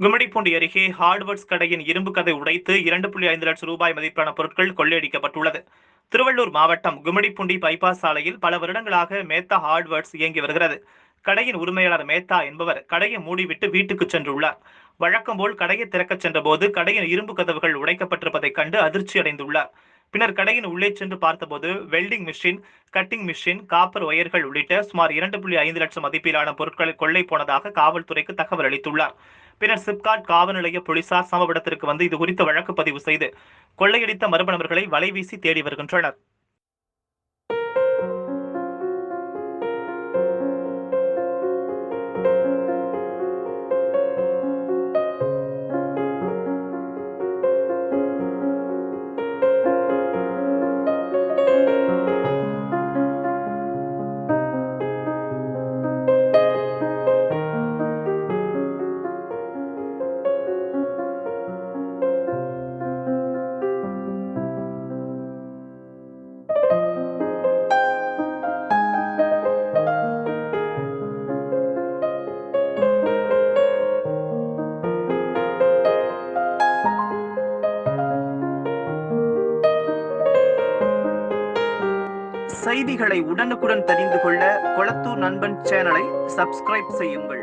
கும்மிடிப்பூண்டி அருகே ஹார்ட்வேர்ட்ஸ் கடையின் இரும்பு கதை உடைத்து 2.5 லட்சம் ரூபாய் மதிப்பிலான பொருட்கள் கொள்ளையடிக்கப்பட்டுள்ளது. திருவள்ளூர் மாவட்டம் கும்மிடிப்பூண்டி பைபாஸ் சாலையில் பல வருடங்களாக மேத்தா ஹார்ட்வேர்ட்ஸ் இயங்கி வருகிறது. கடையின் உரிமையாளர் மேத்தா என்பவர் கடையை மூடிவிட்டு வீட்டுக்கு சென்றுள்ளார். வழக்கம் போல் கடையை திறக்கச் சென்றபோது கடையின் இரும்பு கதவுகள் உடைக்கப்பட்டிருப்பதைக் கண்டு அதிர்ச்சி அடைந்துள்ளார். பின்னர் கடையின் உள்ளே சென்று பார்த்தபோது welding machine, cutting machine, copper ஒயர்கள் உள்ளிட்ட சுமார் 2.5 லட்சம் மதிப்பிலான பொருட்கள் கொள்ளை போனதாக காவல்துறைக்கு தகவல் அளித்துள்ளார். பின்னர் சிப்காட் காவல் நிலைய போலீசார் சம்பவ இடத்திற்கு வந்து இதுகுறித்து வழக்கு பதிவு செய்து கொள்ளையடித்த மர்ம நபர்களை வலைவீசி தேடி வருகின்றனர். செய்திகளை உடனுக்குடன் தெரிந்து கொள்ள கொளத்தூர் நண்பன் சேனலை சப்ஸ்கிரைப் செய்யுங்கள்.